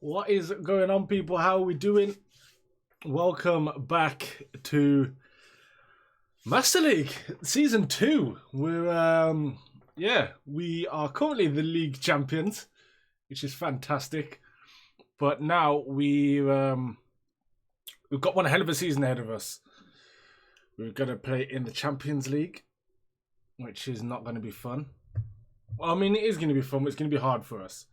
What is going on, people? How are we doing? Welcome back to Master League Season 2. We are currently the league champions, which is fantastic. But now we've got one hell of a season ahead of us. We're going to play in the Champions League, which is not going to be fun. Well, I mean, it is going to be fun, but it's going to be hard for us.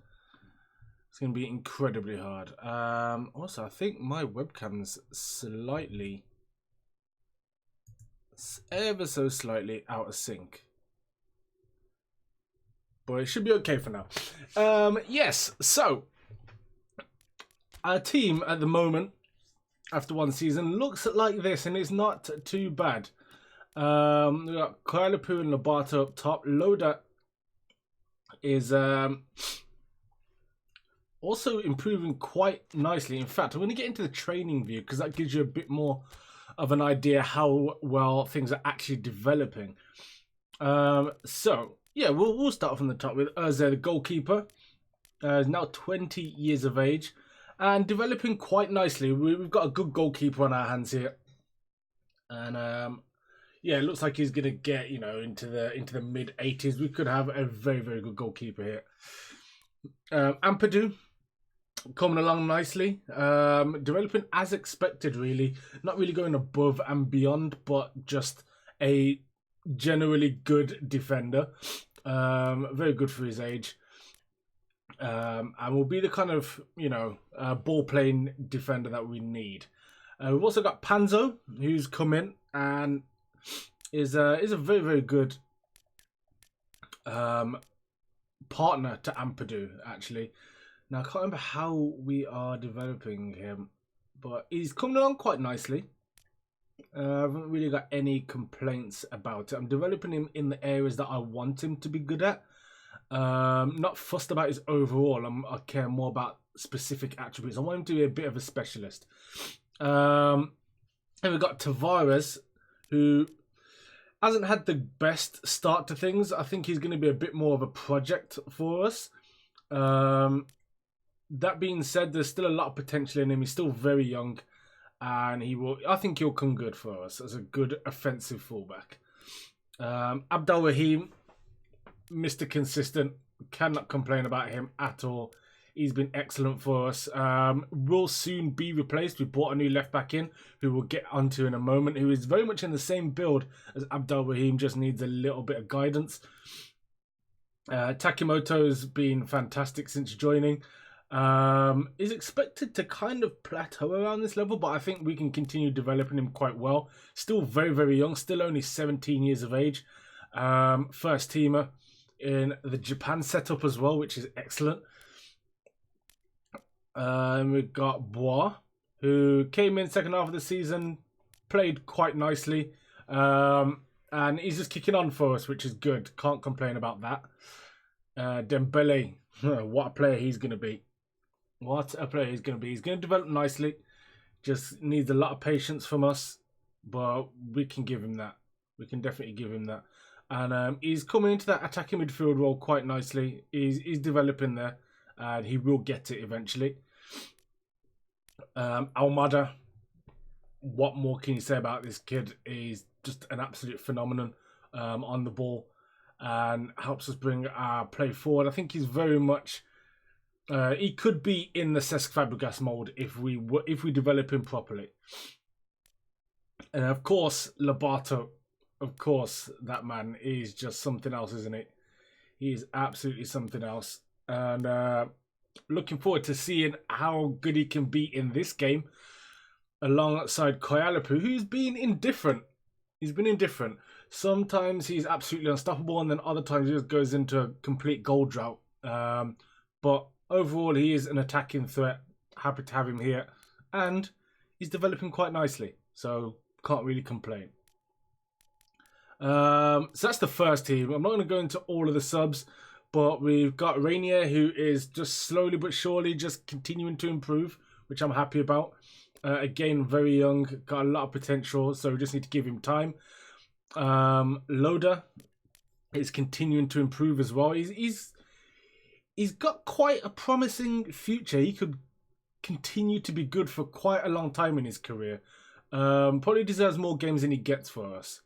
It's going to be incredibly hard. Also, I think my webcam's slightly, ever so slightly out of sync. But it should be okay for now. Yes, so our team at the moment, after one season, looks like this, and it's not too bad. We got Koalapu and Lobato up top. Loda is also improving quite nicely. In fact, I'm going to get into the training view because that gives you a bit more of an idea how well things are actually developing. We'll start from the top with Urza, the goalkeeper. Is now 20 years of age and developing quite nicely. We've got a good goalkeeper on our hands here, and it looks like he's going to get into the mid 80s. We could have a very, very good goalkeeper here. Ampadu coming along nicely, developing as expected, really. Not really going above and beyond, but just a generally good defender. Very good for his age. And will be the kind of, ball playing defender that we need. We've also got Panzo, who's come in and is a very, very good partner to Ampadu, actually. Now, I can't remember how we are developing him, but he's coming along quite nicely. I haven't really got any complaints about it. I'm developing him in the areas that I want him to be good at. Not fussed about his overall. I care more about specific attributes. I want him to be a bit of a specialist. And we've got Tavares, who hasn't had the best start to things. I think he's going to be a bit more of a project for us. That being said, there's still a lot of potential in him. He's still very young, and I think he'll come good for us as a good offensive fullback. Abdul Rahim, Mr. Consistent, cannot complain about him at all. He's been excellent for us. Will soon be replaced. We brought a new left back in, who we'll get onto in a moment, who is very much in the same build as Abdul Rahim, just needs a little bit of guidance. Takimoto's been fantastic since joining. Is expected to kind of plateau around this level, but I think we can continue developing him quite well. Still very, very young, still only 17 years of age. First teamer in the Japan setup as well, which is excellent. We've got Bois, who came in second half of the season, played quite nicely, and he's just kicking on for us, which is good. Can't complain about that. Dembele, what a player he's going to be. What a player he's going to be. He's going to develop nicely. Just needs a lot of patience from us, but we can give him that. We can definitely give him that. And he's coming into that attacking midfield role quite nicely. He's developing there, and he will get it eventually. Almada, what more can you say about this kid? He's just an absolute phenomenon on the ball and helps us bring our play forward. I think he's very much... he could be in the Cesc Fabregas mold if we develop him properly. And of course, Lobato, of course, that man is just something else, isn't it? He is absolutely something else. And looking forward to seeing how good he can be in this game alongside Koalapu, who's been indifferent. He's been indifferent. Sometimes he's absolutely unstoppable, and then other times he just goes into a complete goal drought. But overall, he is an attacking threat. Happy to have him here. And he's developing quite nicely. So, can't really complain. So that's the first team. I'm not going to go into all of the subs. But we've got Rainier, who is just slowly but surely just continuing to improve, which I'm happy about. Again, very young. Got a lot of potential. So, we just need to give him time. Loda is continuing to improve as well. He's got quite a promising future. He could continue to be good for quite a long time in his career. Probably deserves more games than he gets for us.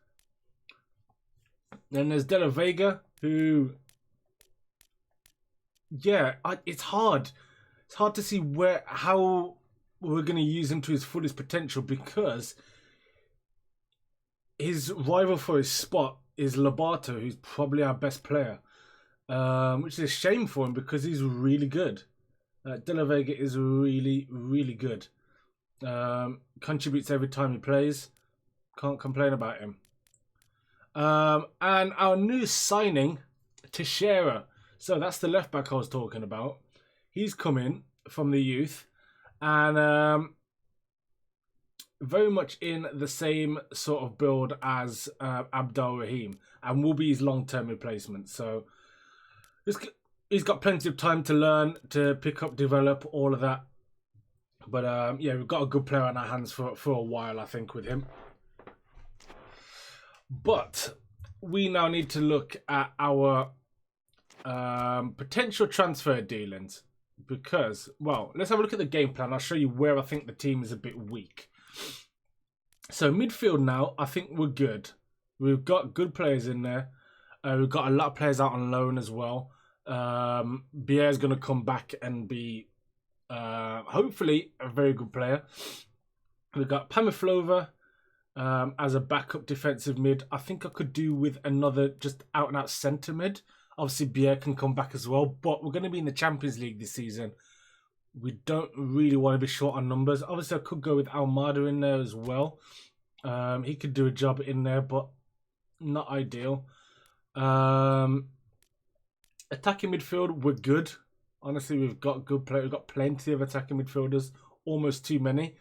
Then there's De La Vega, who, yeah, it's hard. It's hard to see how we're going to use him to his fullest potential, because his rival for his spot is Lobato, who's probably our best player, which is a shame for him because he's really good. De La Vega is really, really good. Contributes every time he plays. Can't complain about him. And our new signing, Teixeira. So that's the left back I was talking about. He's come in from the youth, and very much in the same sort of build as Abdul Rahim, and will be his long-term replacement. So he's got plenty of time to learn, to pick up, develop, all of that. But yeah, we've got a good player on our hands for a while, I think, with him. But we now need to look at our potential transfer dealings, because, well, let's have a look at the game plan. I'll show you where I think the team is a bit weak. So midfield now, I think we're good. We've got good players in there. We've got a lot of players out on loan as well. Bierre's going to come back and be, hopefully, a very good player. We've got Pamiflova as a backup defensive mid. I think I could do with another just out-and-out centre mid. Obviously, Bierre can come back as well, but we're going to be in the Champions League this season. We don't really want to be short on numbers. Obviously, I could go with Almada in there as well. He could do a job in there, but not ideal. Attacking midfield, we're good. Honestly, we've got good players. We've got plenty of attacking midfielders, almost too many.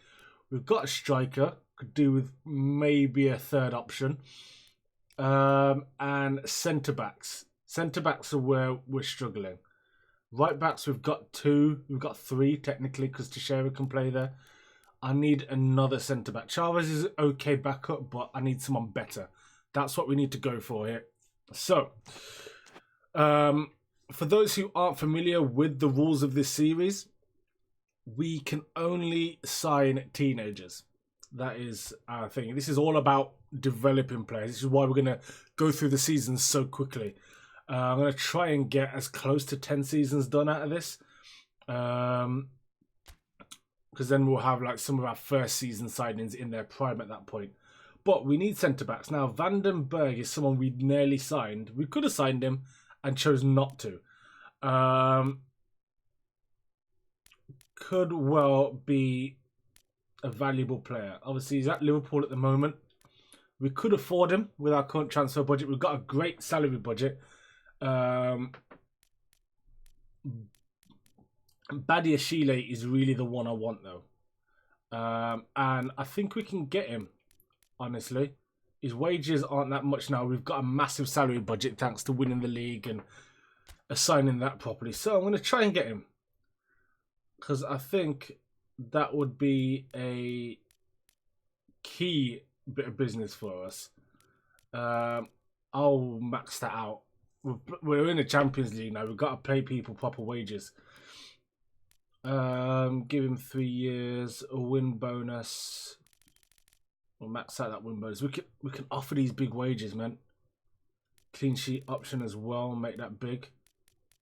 We've got a striker, could do with maybe a third option. And centre-backs. Centre-backs are where we're struggling. Right-backs, we've got 2. We've got 3, technically, because Teixeira can play there. I need another centre-back. Chavez is okay backup, but I need someone better. That's what we need to go for here. So, for those who aren't familiar with the rules of this series, we can only sign teenagers. That is our thing. This is all about developing players. This is why we're going to go through the seasons so quickly. I'm going to try and get as close to 10 seasons done out of this. Because then we'll have like some of our first season signings in their prime at that point. But we need centre-backs. Now, Vandenberg is someone we nearly signed. We could have signed him and chose not to. Could well be a valuable player. Obviously, he's at Liverpool at the moment. We could afford him with our current transfer budget. We've got a great salary budget. Badiashile is really the one I want, though. And I think we can get him, honestly. His wages aren't that much now. We've got a massive salary budget thanks to winning the league and assigning that properly. So I'm going to try and get him, because I think that would be a key bit of business for us. I'll max that out. We're in the Champions League now. We've got to pay people proper wages. Give him 3 years, a win bonus. We'll max out that win bonus. We can offer these big wages, man. Clean sheet option as well. Make that big.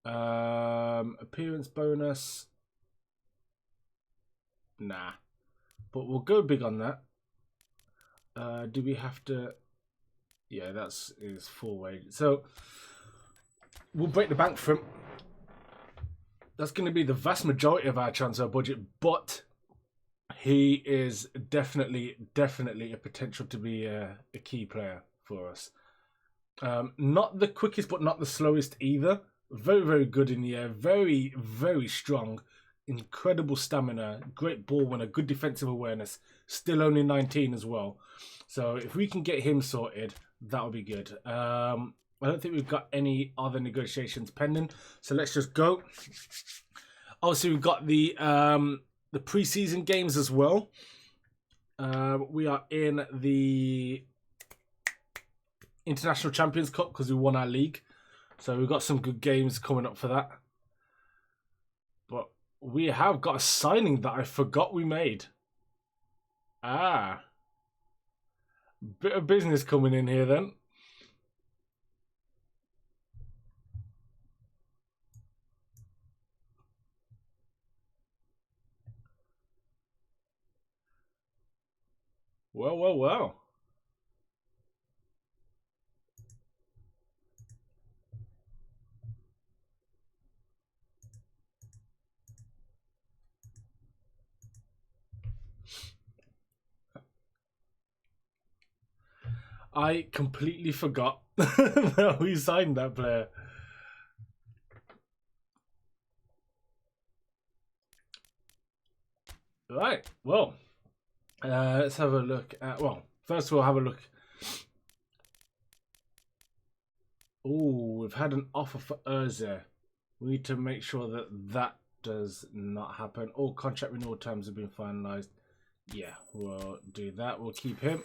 Appearance bonus. Nah, but we'll go big on that. Do we have to? Yeah, that's his full wage. So we'll break the bank for him. That's going to be the vast majority of our transfer budget, but he is definitely a potential to be a key player for us. Not the quickest, but not the slowest either. Very, very good in the air. Very, very strong. Incredible stamina. Great ball winner. Good defensive awareness. Still only 19 as well. So if we can get him sorted, that'll be good. I don't think we've got any other negotiations pending. So let's just go. Obviously, we've got the preseason games as well. We are in the International Champions Cup because we won our league. So we've got some good games coming up for that. But we have got a signing that I forgot we made. Ah, bit of business coming in here then. Well, well, well. I completely forgot that we signed that player. Right, well, let's have a look at, well, first we'll have a look. Oh, we've had an offer for Urza. We need to make sure that that does not happen. All contract renewal terms have been finalized. Yeah, we'll do that. We'll keep him.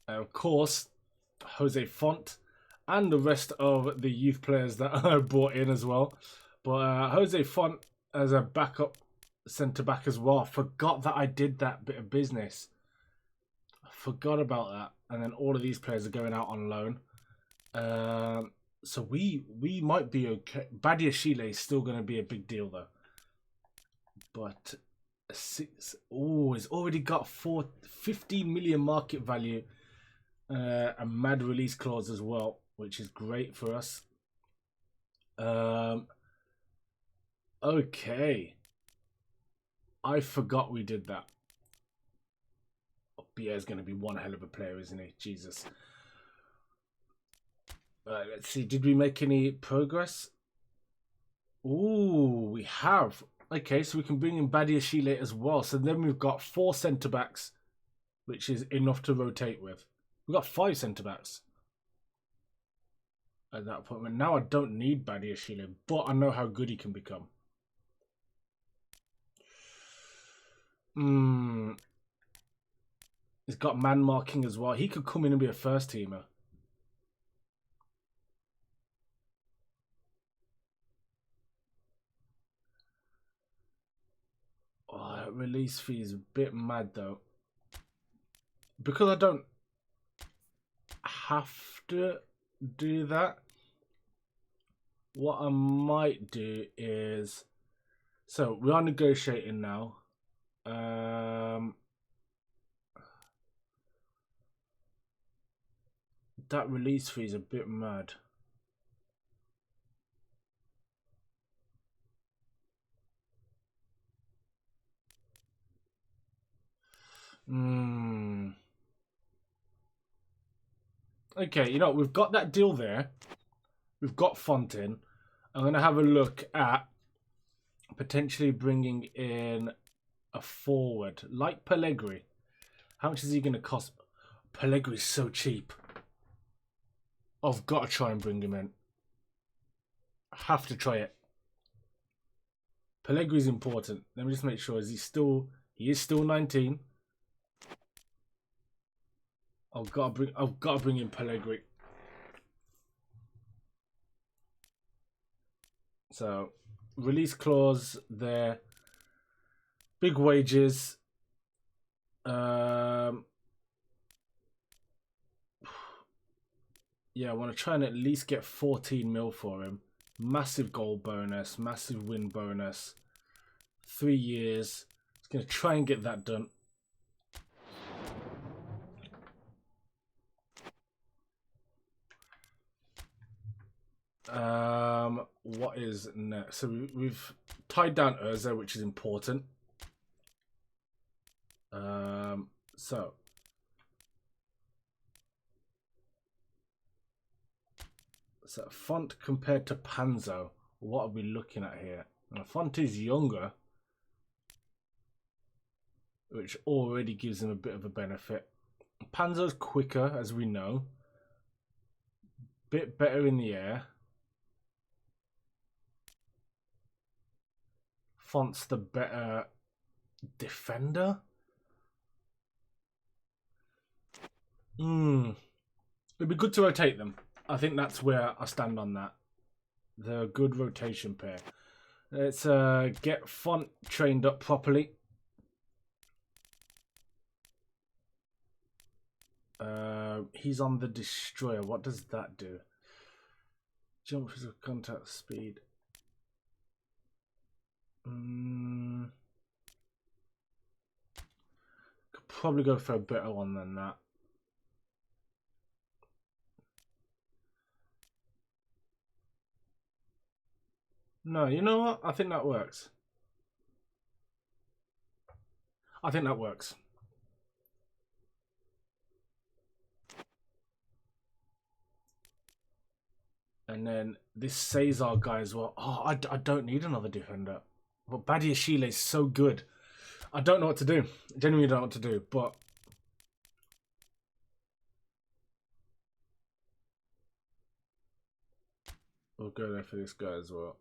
Of course, Jose Font and the rest of the youth players that I brought in as well. But Jose Font as a backup centre back as well. Forgot that I did that bit of business. Forgot about that. And then all of these players are going out on loan. So we might be okay. Badiashile is still going to be a big deal though. But he's already got 15 million market value. A mad release clause as well, which is great for us. Okay. I forgot we did that. Bia is going to be one hell of a player, isn't he? Jesus. Let's see. Did we make any progress? Ooh, we have. Okay, so we can bring in Badiashile as well. So then we've got 4 centre-backs, which is enough to rotate with. We've got 5 centre-backs at that point. Now I don't need Badiashile, but I know how good he can become. He's got man marking as well. He could come in and be a first teamer. Oh, release fee is a bit mad though. Because I don't have to do that, what I might do is, so we are negotiating now. That release fee is a bit mad. Okay, you know, we've got that deal there. We've got Fontin. I'm going to have a look at potentially bringing in a forward like Pellegrini. How much is he going to cost? Pellegrini's so cheap. I've got to try and bring him in. I have to try it. Pellegrini's important. Let me just make sure. He is still 19. I've got to bring in Pellegrini. So, release clause there. Big wages. Yeah, I want to try and at least get 14 mil for him. Massive goal bonus, massive win bonus. 3 years. It's going to try and get that done. What is next? So we've tied down Urza, which is important. So Font compared to Panzo, what are we looking at here? Now, Font is younger, which already gives him a bit of a benefit. Panzo's quicker, as we know. Bit better in the air. Font's the better defender. It'd be good to rotate them. I think that's where I stand on that. They're a good rotation pair. Let's get Font trained up properly. He's on the Destroyer. What does that do? Jump physical contact speed. Could probably go for a better one than that. No, you know what? I think that works. I think that works. And then this Cesar guy as well. Oh, I don't need another defender. But Badiashile is so good. I don't know what to do. Genuinely don't know what to do. But we'll go there for this guy as well.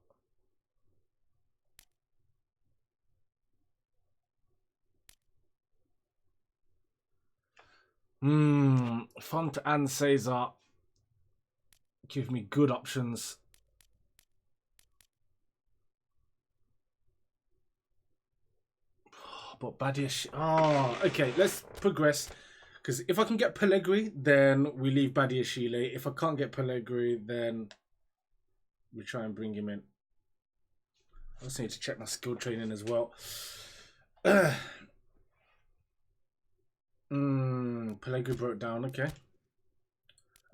Font and Cesar give me good options. But Badiashile... Oh, okay, let's progress. Because if I can get Pellegrini, then we leave Badiashile. If I can't get Pellegrini, then we try and bring him in. I also need to check my skill training as well. Pellegrini broke down, okay.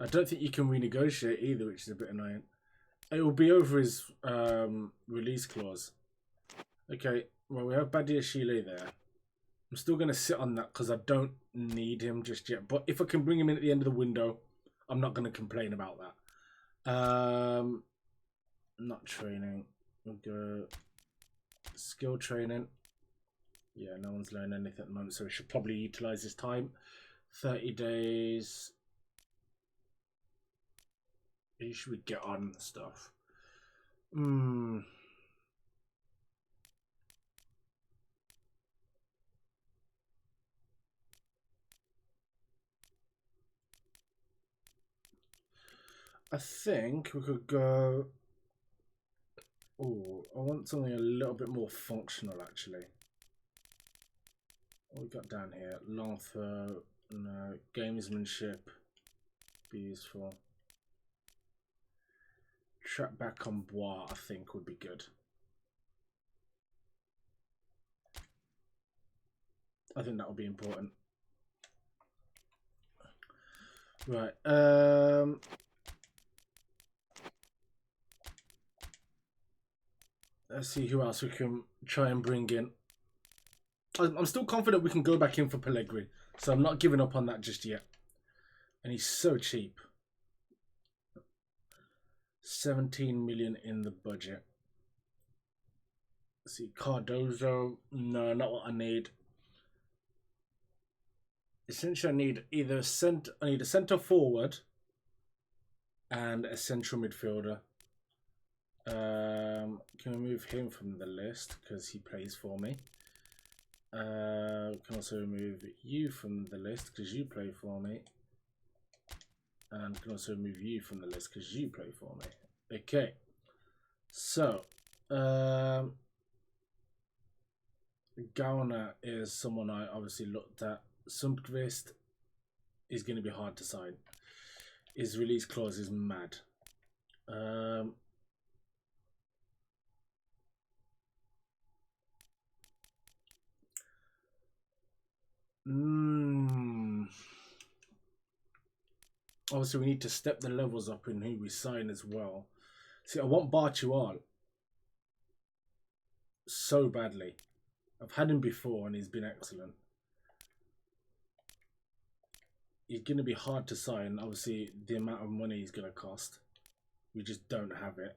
I don't think you can renegotiate either, which is a bit annoying. It will be over his release clause. Okay, well, we have Badiashile there. I'm still going to sit on that because I don't need him just yet. But if I can bring him in at the end of the window, I'm not going to complain about that. Not training. We'll go skill training. Yeah, no one's learning anything at the moment, so we should probably utilize this time. 30 days. Who should we get on stuff? I think we could go... Oh, I want something a little bit more functional, actually. What we got down here? Long throw, no. Gamesmanship, be useful. Trap back on Bois, I think, would be good. I think that would be important. Right. Let's see who else we can try and bring in. I'm still confident we can go back in for Pellegrini, so I'm not giving up on that just yet. And he's so cheap. 17 million in the budget. Let's see, Cardozo. No, not what I need. Essentially, I need either a centre forward and a central midfielder. Can we move him from the list because he plays for me? Can also remove you from the list because you play for me, and can also remove you from the list because you play for me. Okay, so Gauner is someone I obviously looked at. Sundqvist is going to be hard to sign. His release clause is mad. Obviously, we need to step the levels up in who we sign as well. See, I want Bartual so badly. I've had him before and he's been excellent. He's going to be hard to sign. Obviously, the amount of money he's going to cost. We just don't have it.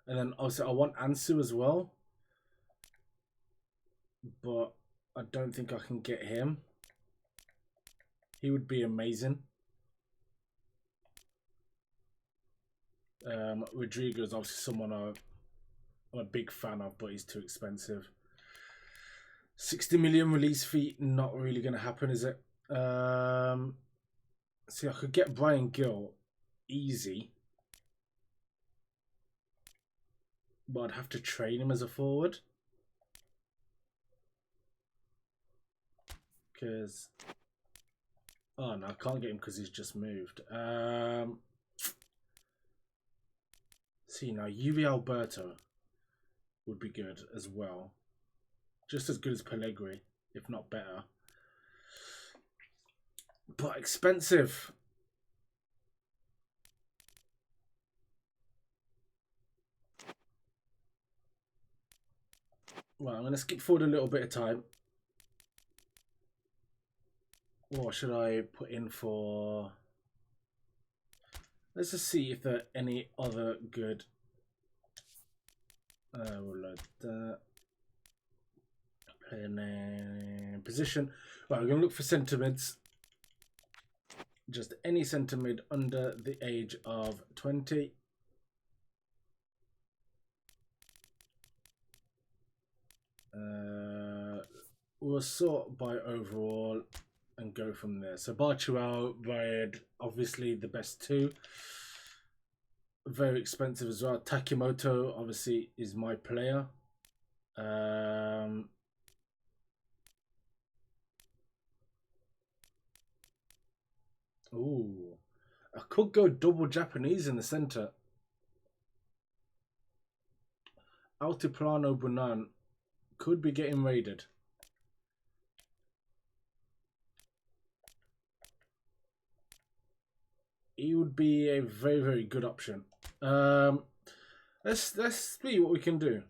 And then also I want Ansu as well. But I don't think I can get him. He would be amazing. Rodrigo is obviously someone I'm a big fan of, but he's too expensive. 60 million release fee, not really going to happen, is it? See, I could get Brian Gill easy, but I'd have to train him as a forward. Because... oh no, I can't get him because he's just moved. See, now Yuri Alberto would be good as well. Just as good as Pellegrini, if not better. But expensive. Well, I'm going to skip forward a little bit of time. What should I put in for... let's just see if there are any other good... we'll load that. Player name, position. Right, we're going to look for centre mids. Just any centre mid under the age of 20. We'll sort by overall and go from there. So Bartual, Rayed, obviously the best two. Very expensive as well. Takimoto obviously is my player. Ooh, I could go double Japanese in the center. Altiplano Bunan could be getting raided. He would be a very, very good option. Let's see what we can do.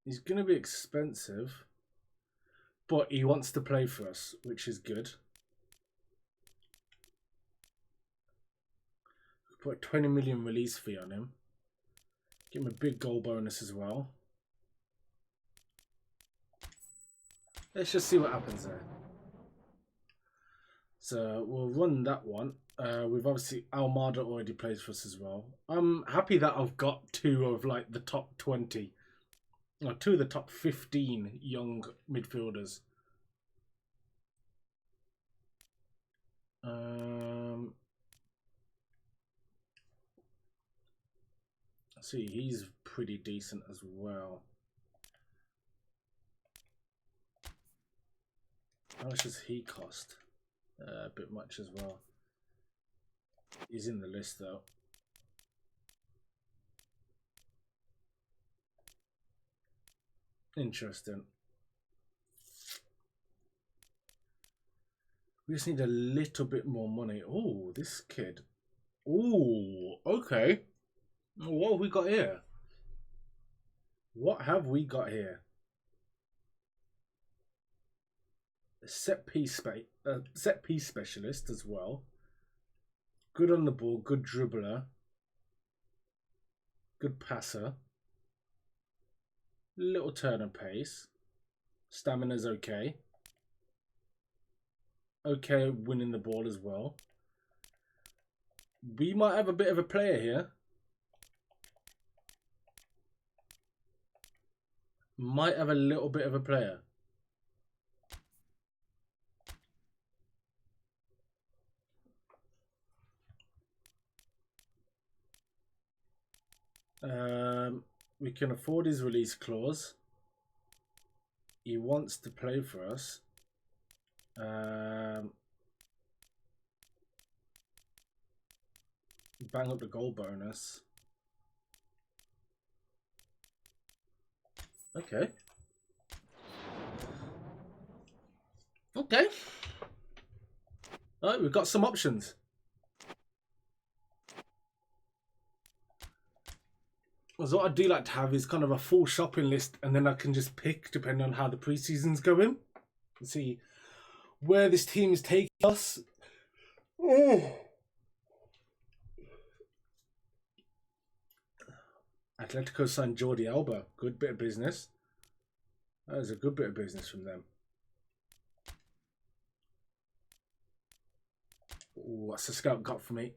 He's going to be expensive, but he wants to play for us, which is good. Put a 20 million release fee on him. Give him a big goal bonus as well. Let's just see what happens there. So we'll run that one. We've obviously Almada already plays for us as well. I'm happy that I've got two of like the top 20, or two of the top 15 young midfielders. See, he's pretty decent as well. How much does he cost? A bit much as well. He's in the list though. Interesting. We just need a little bit more money. Oh, this kid. Oh, okay. What have we got here? What have we got here? A set piece specialist as well. Good on the ball, good dribbler, good passer. Little turn of pace. Stamina's okay. Okay, winning the ball as well. We might have a bit of a player here. Might have a little bit of a player. We can afford his release clause. He wants to play for us. Bang up the goal bonus. Okay. Okay. All right, we've got some options. So what I do like to have is kind of a full shopping list, and then I can just pick depending on how the preseason's going. See where this team is taking us. Oh. Atletico signed Jordi Alba. Good bit of business. That is a good bit of business from them. Ooh, what's the scout got for me?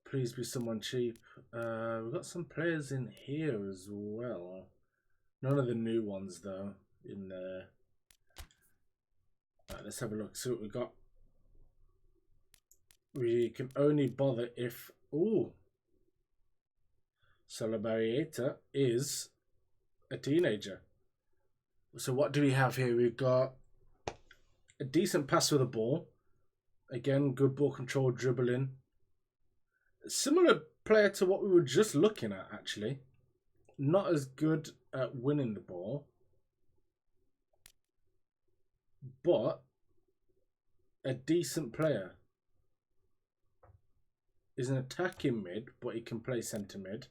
Please be someone cheap. We've got some players in here as well. None of the new ones though in there. Right, let's have a look. See what we got. We can only bother if... Ooh. Solabarieta is a teenager. So what do we have here? We've got a decent pass with the ball. Again, good ball control, dribbling. Similar player to what we were just looking at, actually. Not as good at winning the ball. But a decent player. Is an attacking mid, but he can play centre mid.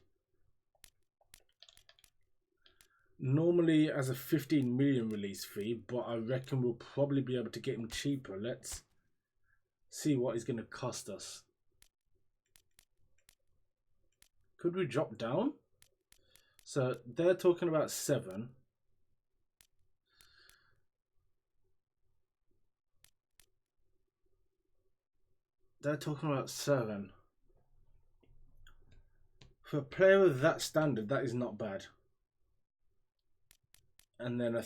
Normally as a 15 million release fee, but I reckon we'll probably be able to get him cheaper. Let's see what he's going to cost us. Could we drop down? So they're talking about 7. They're talking about 7. For a player of that standard, that is not bad. And then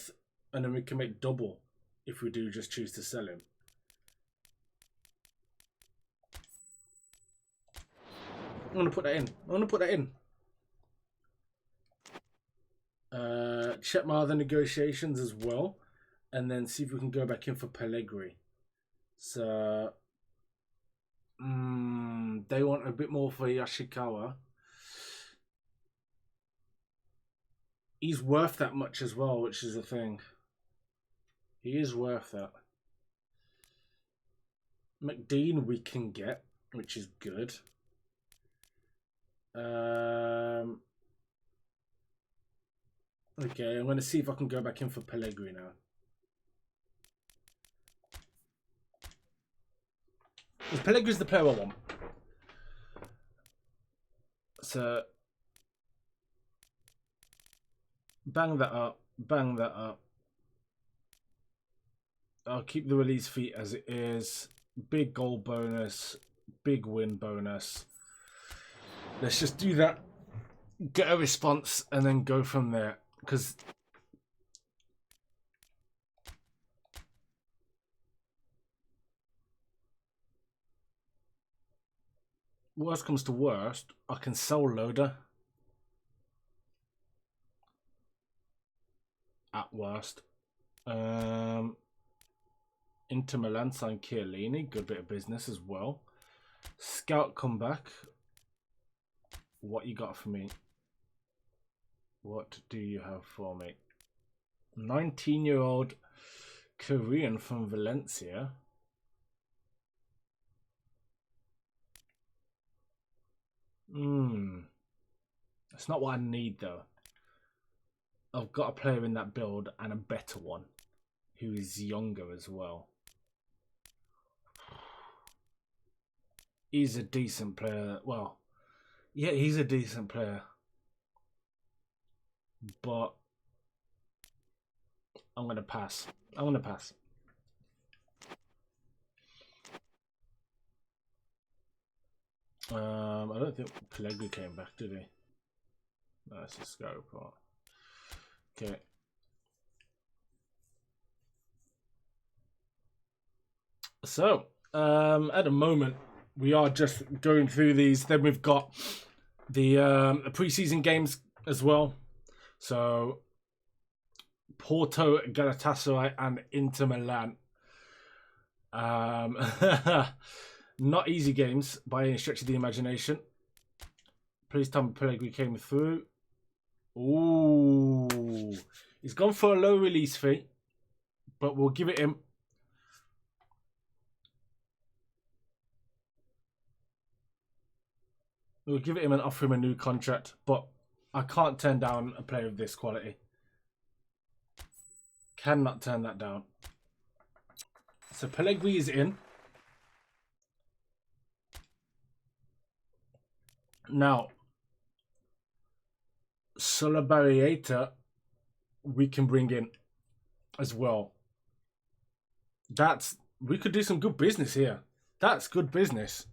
we can make double if we do just choose to sell him. I'm gonna put that in. Check my other negotiations as well, and then see if we can go back in for Pellegrini. So they want a bit more for Yoshikawa. He's worth that much as well, which is the thing. He is worth that. McDean we can get, which is good. Okay, I'm going to see if I can go back in for Pellegrini now. Because Pellegrini's the player I want. So bang that up, bang that up. I'll keep the release fee as it is. Big goal bonus, big win bonus. Let's just do that. Get a response and then go from there. Because worst comes to worst, I can sell Loader. At worst. Inter Milan signed Chiellini. Good bit of business as well. Scout comeback. What you got for me? What do you have for me? 19-year-old Korean from Valencia. That's not what I need though. I've got a player in that build and a better one who is younger as well. He's a decent player. Well, yeah, he's a decent player. But I'm going to pass. I don't think Pellegrini came back, did he? No, that's a scout report. Okay. So, at the moment, we are just going through these. Then we've got the preseason games as well. So, Porto, Galatasaray, and Inter Milan. Not easy games by any stretch of the imagination. Please tell me Pellegrini came through. Ooh, he's gone for a low release fee, but we'll give it him. We'll give it him and offer him a new contract, but I can't turn down a player of this quality. Cannot turn that down. So Pellegrini is in. Now, Solabarieta we can bring in as well. We could do some good business here. That's good business.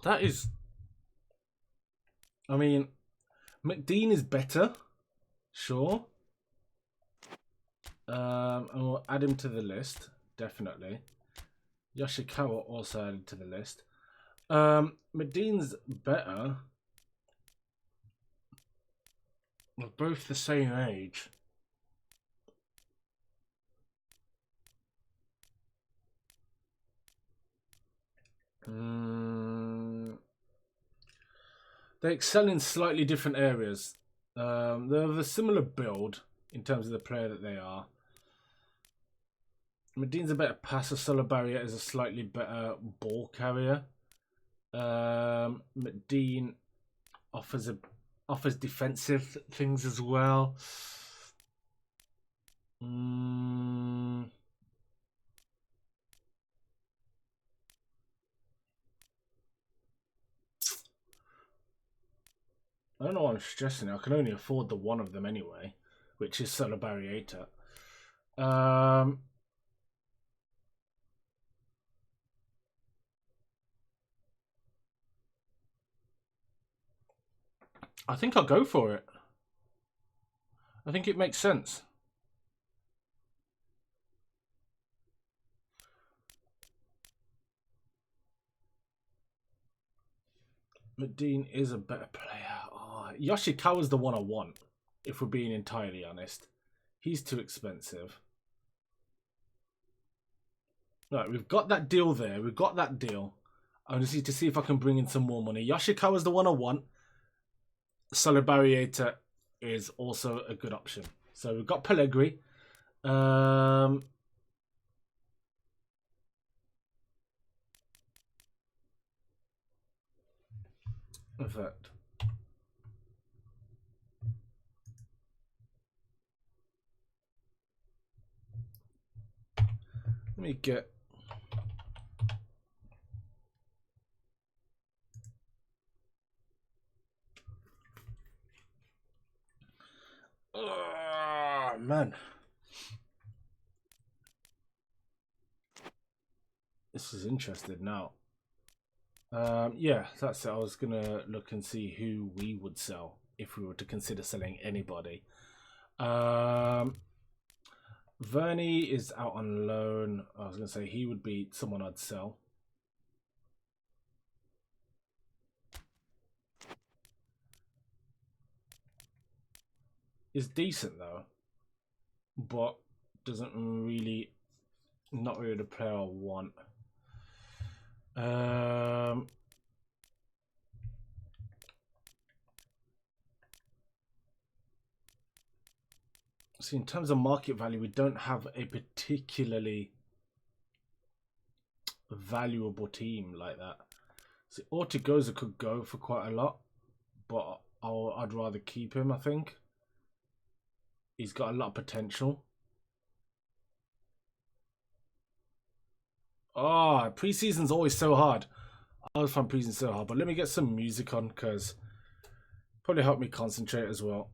That is... I mean, McDean is better. Sure. And we'll add him to the list. Definitely. Yoshikawa also added to the list. McDean's better. We're both the same age. They excel in slightly different areas. They have a similar build in terms of the player that they are. McDean's a better passer. Solobarrieta is a slightly better ball carrier. McDean offers defensive things as well. I don't know why I'm stressing it. I can only afford the one of them anyway, which is Solobarrieta. I think I'll go for it. I think it makes sense. McDean is a better player. Oh, Yoshikawa's the one I want, if we're being entirely honest. He's too expensive. Right, we've got that deal there. We've got that deal. I just need to see if I can bring in some more money. Yoshikawa's the one I want. Solobarrieta is also a good option. So we've got Pellegrini. In fact, let me get... Oh, man. This is interesting now. Yeah, that's it. I was going to look and see who we would sell if we were to consider selling anybody. Vernie is out on loan. I was going to say he would be someone I'd sell. Is decent though, but doesn't really, not really the player I want. See, in terms of market value, we don't have a particularly valuable team like that. See, Ortigoza could go for quite a lot, but I'd rather keep him, I think. He's got a lot of potential. Oh, preseason's always so hard. I always find preseason so hard, but let me get some music on because probably help me concentrate as well.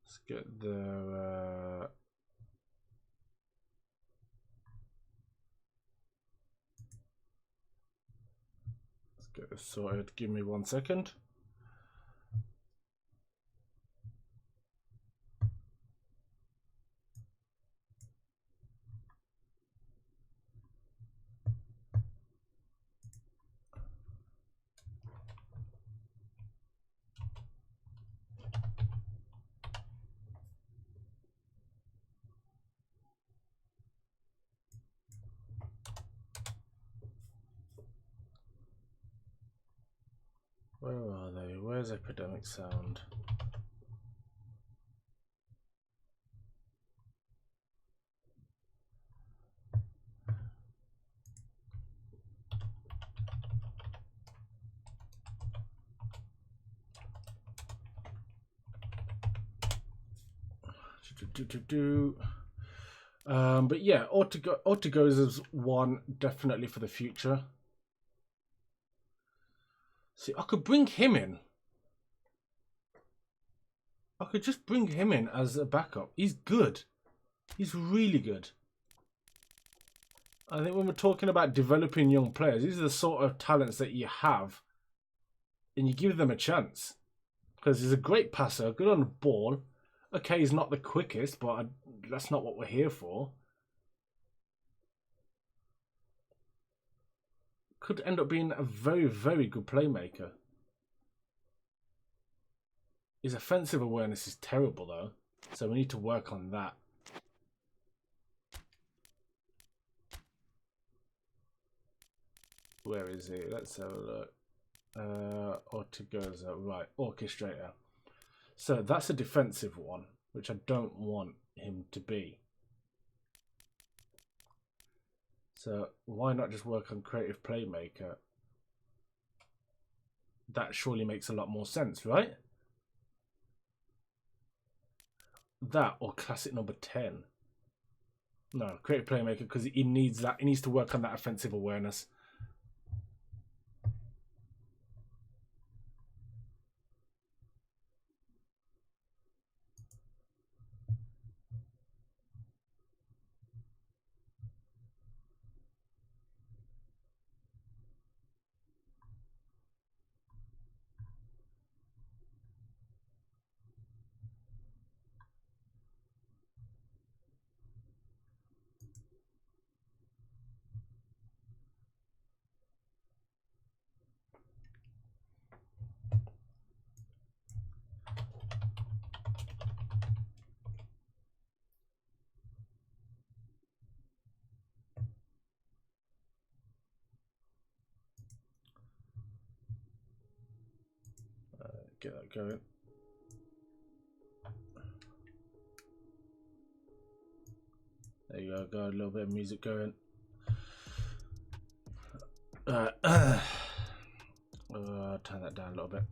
Let's get the let's get this sorted. Give me 1 second. Where are they? Where's Epidemic Sound? But yeah, Ortigoza is one definitely for the future. See, I could bring him in. I could just bring him in as a backup. He's good. He's really good. I think when we're talking about developing young players, these are the sort of talents that you have and you give them a chance. Because he's a great passer, good on the ball. Okay, he's not the quickest, but that's not what we're here for. Could end up being a very, very good playmaker. His offensive awareness is terrible, though. So we need to work on that. Where is he? Let's have a look. Ortigoza, right, orchestrator. So that's a defensive one, which I don't want him to be. So why not just work on creative playmaker? That surely makes a lot more sense, right? That or classic number 10. No, creative playmaker, because he needs that. He needs to work on that offensive awareness. Get that going. There you go. Got a little bit of music going. Turn that down a little bit.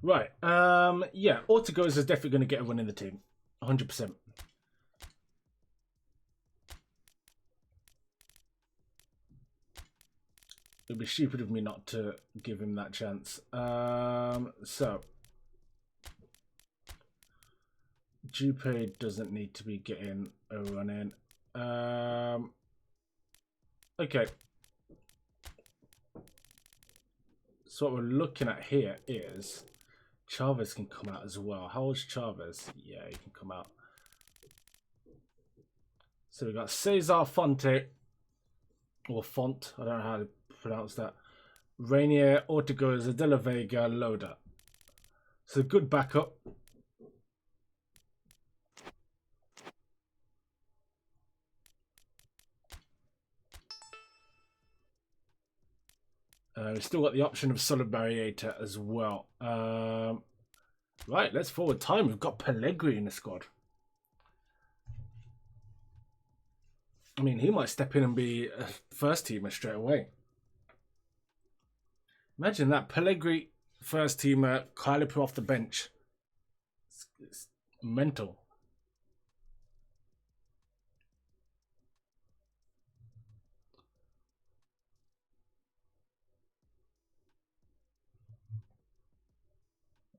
Right. Yeah, Ortigoza is definitely going to get a run in the team. 100%. It would be stupid of me not to give him that chance. So Jupe doesn't need to be getting a run in. Okay. So what we're looking at here is Chavez can come out as well. How old's Chavez? Yeah, he can come out. So we've got Cesar Fonte, or Font, I don't know how to pronounce that. Rainier, Ortigoza, De La Vega, Loda. So good backup. We've still got the option of Solid Barriator as well. Right, let's forward time. We've got Pellegrini in the squad. I mean, he might step in and be a first teamer straight away. Imagine that. Pellegrini, first teamer, Kylipo off the bench. It's mental.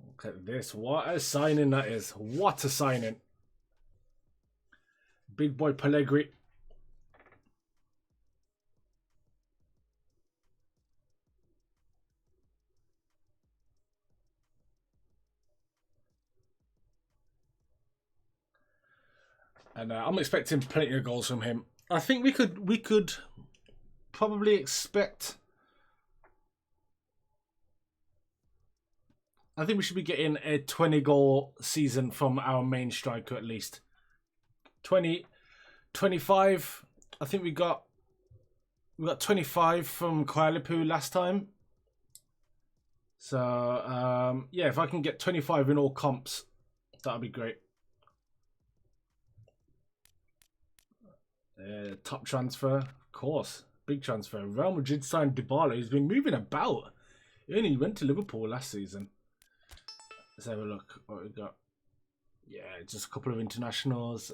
Look at this. What a signing that is. What a signing. Big boy Pellegrini. And I'm expecting plenty of goals from him. I think we could probably expect. I think we should be getting a 20-goal season from our main striker at least. 20, 25. I think we got 25 from Kylipo last time. So yeah, if I can get 25 in all comps, that'd be great. Top transfer, of course. Big transfer. Real Madrid signed Dybala. He's been moving about. He only went to Liverpool last season. Let's have a look what we got. Yeah, just a couple of internationals.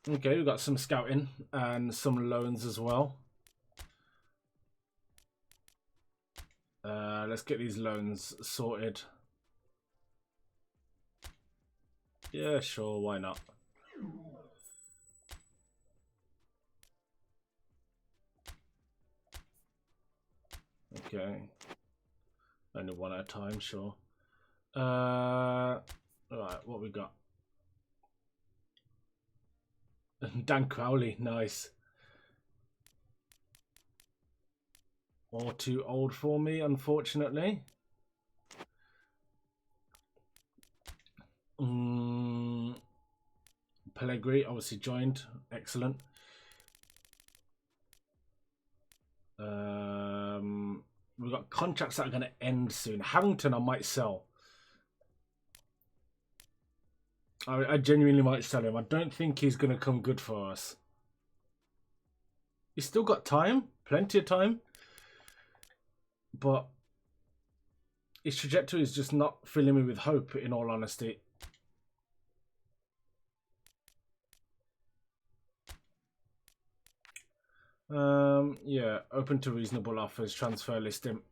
Okay, we've got some scouting and some loans as well. Let's get these loans sorted. Yeah, sure, why not? Okay. Only one at a time, sure. Alright, what we got? Dan Crowley, nice. All too old for me, unfortunately. Pellegrini obviously joined. Excellent. We've got contracts that are going to end soon. Harrington I might sell. I genuinely might sell him. I don't think he's going to come good for us. He's still got time. Plenty of time. But his trajectory is just not filling me with hope, in all honesty. Yeah, open to reasonable offers. Transfer list him.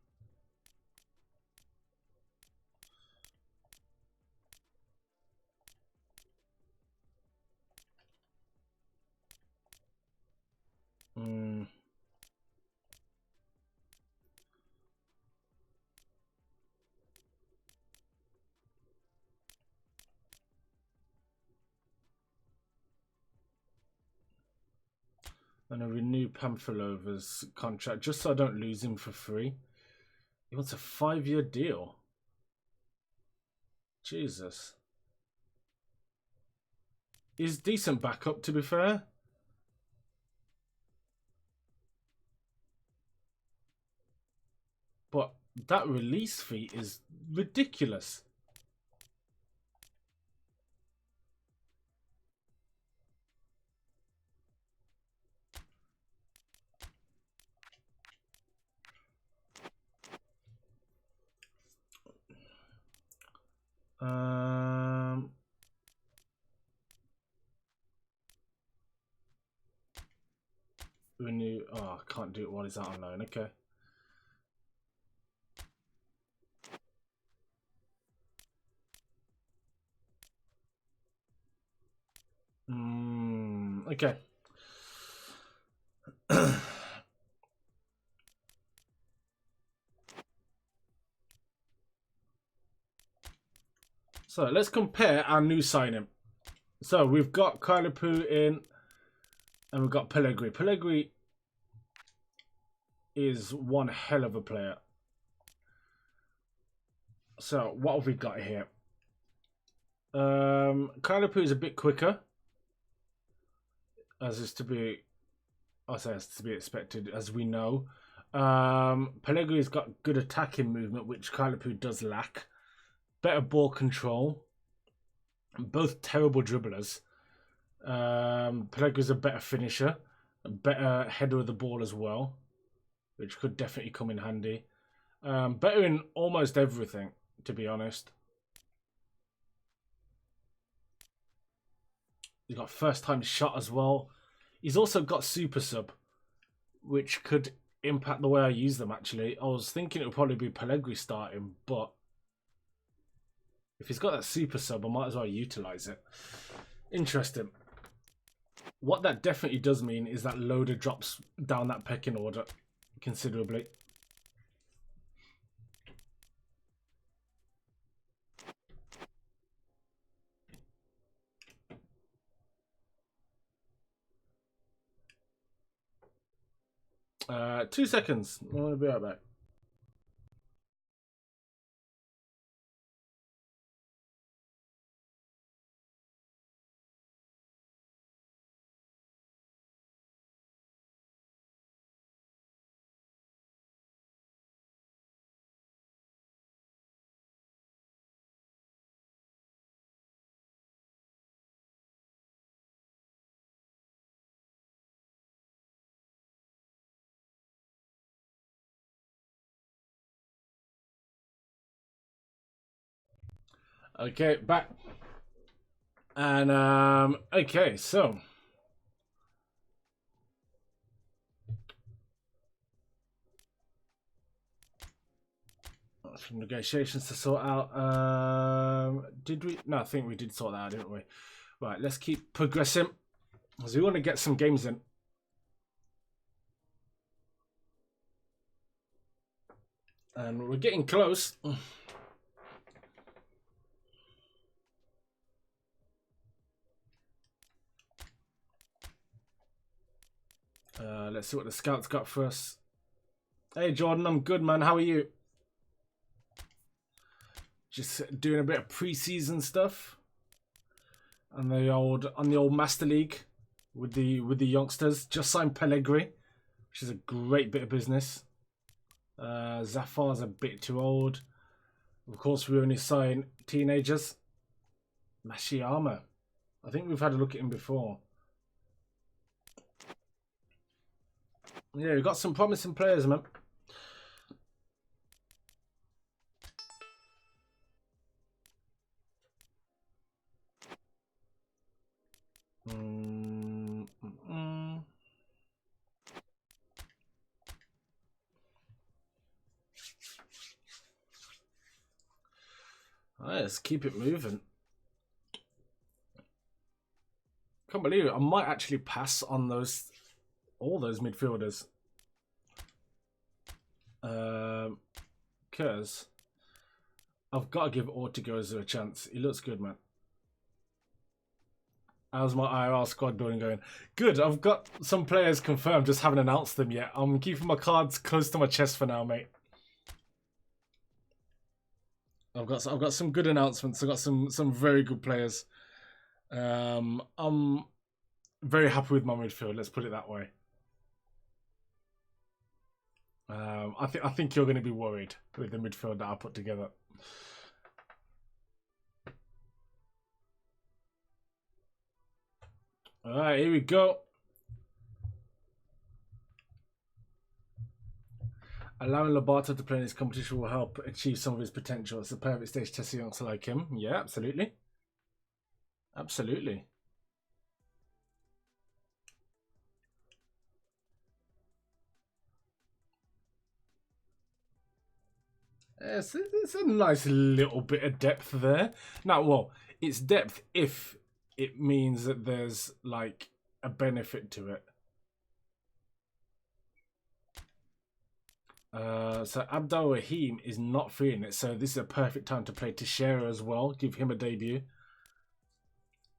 And I renew Pamphilova's contract just so I don't lose him for free. He wants a 5-year deal. Jesus. He's decent backup, to be fair. But that release fee is ridiculous. Renew. Oh, I can't do it while he's out on loan. Okay. Okay. So let's compare our new signing. So we've got Kailapu in, and we've got Pellegrini. Pellegrini is one hell of a player. So what have we got here? Kailapu is a bit quicker, as is to be, as to be expected, as we know. Pellegrini's got good attacking movement, which Kailapu does lack. Better ball control. Both terrible dribblers. Pellegrini's a better finisher, a better header of the ball as well, which could definitely come in handy. Better in almost everything, to be honest. He's got first time shot as well. He's also got super sub, which could impact the way I use them, actually. I was thinking it would probably be Pellegrini starting, but if he's got that super sub, I might as well utilize it. Interesting. What that definitely does mean is that Loader drops down that pecking order considerably. Two seconds. I'm going to be right back. Okay, back. And okay, so Some negotiations to sort out. Did we? No, I think we did sort that out, didn't we? Right, let's keep progressing. Because we want to get some games in. And we're getting close. Let's see what the scouts got for us. Hey Jordan, I'm good, man. How are you? Just doing a bit of pre-season stuff on the old Master League with the youngsters. Just signed Pellegrini, which is a great bit of business. Zafar's a bit too old. Of course, we only sign teenagers. Mashiyama. I think we've had a look at him before. Yeah, we've got some promising players, man. Right, let's keep it moving. Can't believe it. I might actually pass on all those midfielders. Because I've got to give Ortigoza a chance. He looks good, man. How's my IRL squad building going? Good. I've got some players confirmed, just haven't announced them yet. I'm keeping my cards close to my chest for now, mate. I've got some good announcements. I've got some very good players. I'm very happy with my midfield. Let's put it that way. I think you're going to be worried with the midfield that I put together. All right, here we go. Allowing Lobato to play in this competition will help achieve some of his potential. It's a perfect stage to test a youngster like him. Yeah, absolutely. Absolutely. It's a nice little bit of depth there. Now, well, it's depth if it means that there's like a benefit to it. So Abdul Rahim is not feeling it, so this is a perfect time to play Teixeira as well. Give him a debut.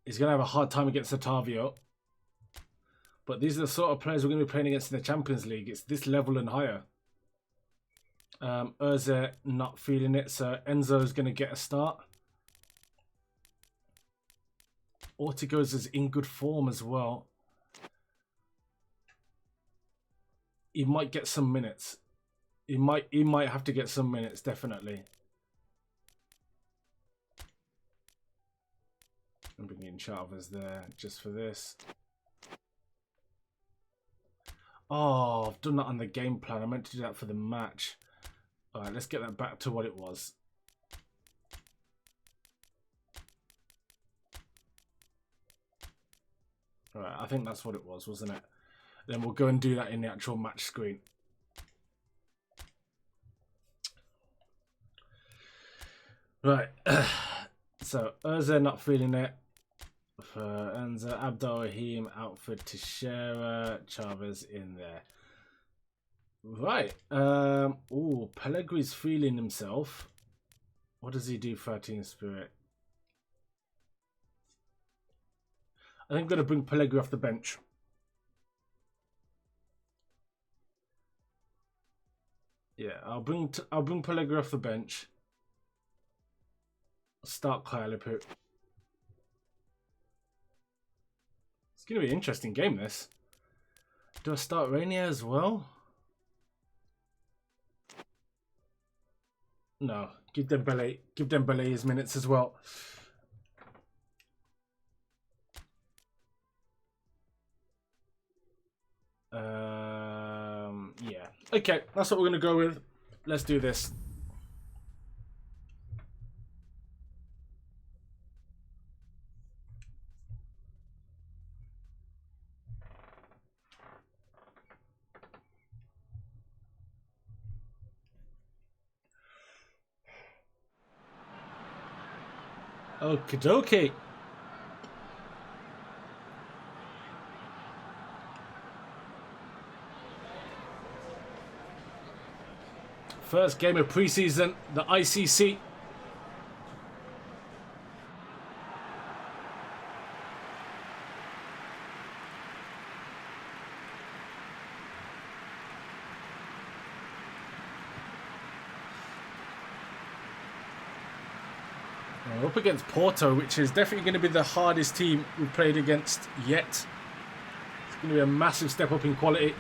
He's going to have a hard time against Otavio. But these are the sort of players we're going to be playing against in the Champions League. It's this level and higher. Urza not feeling it, so Enzo's going to get a start. Ortigoza's in good form as well. He might get some minutes. He might have to get some minutes, definitely. I'm bringing Chavez there just for this. Oh, I've done that on the game plan. I meant to do that for the match. All right, let's get that back to what it was. All right, I think that's what it was, wasn't it? Then we'll go and do that in the actual match screen. Right. So, Urza not feeling it. For Enzo, Abdul Rahim out for Teixeira, Chavez in there. Right. Oh, Pellegrini's feeling himself. What does he do for Team Spirit? I think I'm going to bring Pellegrini off the bench. Yeah, I'll bring Pellegrini off the bench. Start Kylipu. It's going to be an interesting game, this. Do I start Rainier as well? No. Give Dembele his minutes as well. Yeah. Okay, that's what we're going to go with. Let's do this. Okie dokie. First game of preseason, the ICC. We're up against Porto, which is definitely going to be the hardest team we've played against yet. It's going to be a massive step up in quality.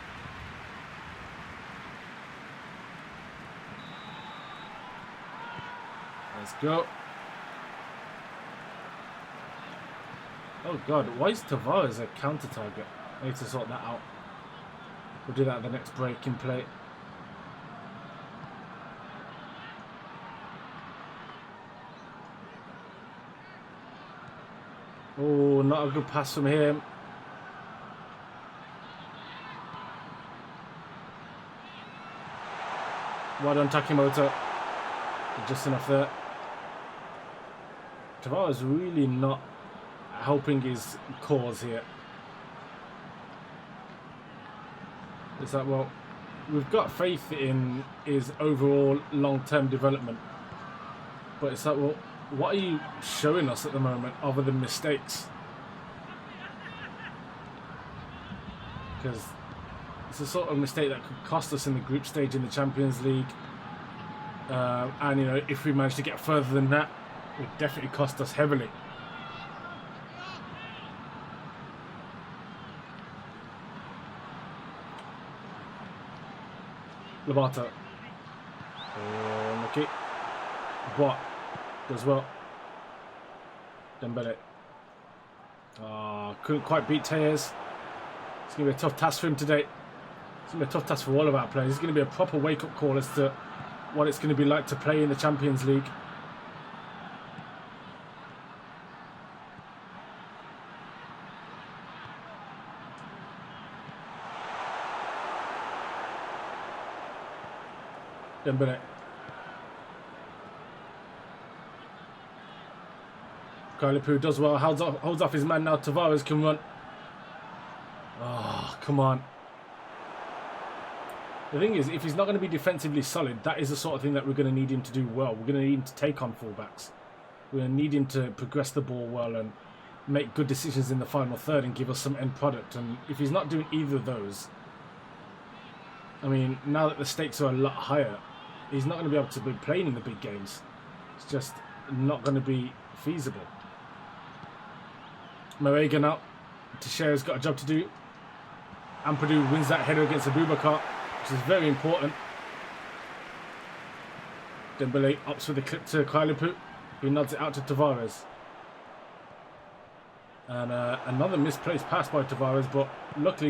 Let's go. Oh god, why is Tavares a counter target? I need to sort that out. We'll do that at the next break in play. Oh, not a good pass from him. Well done, Takimoto. Just enough there. Tavares really not helping his cause here. It's like, well, we've got faith in his overall long-term development. But it's like, well, what are you showing us at the moment other than mistakes? Because it's a sort of mistake that could cost us in the group stage in the Champions League. And, you know, if we manage to get further than that, it would definitely cost us heavily. Lobato. Oh, lucky. What? Does well. Dembele. Couldn't quite beat Tejes. It's going to be a tough task for him today. It's going to be a tough task for all of our players. It's going to be a proper wake-up call as to what it's going to be like to play in the Champions League. Dembele. Kalipu does well, holds off his man now. Tavares can run. Oh, come on. The thing is, if he's not going to be defensively solid, that is the sort of thing that we're going to need him to do well. We're going to need him to take on fullbacks. We're going to need him to progress the ball well and make good decisions in the final third and give us some end product. And if he's not doing either of those, I mean, now that the stakes are a lot higher, he's not going to be able to be playing in the big games. It's just not going to be feasible. Marega now. Teixeira's got a job to do. Ampadu wins that header against Abubakar, which is very important. Dembele opts for the clip to Kalipu, who nods it out to Tavares. And another misplaced pass by Tavares, but luckily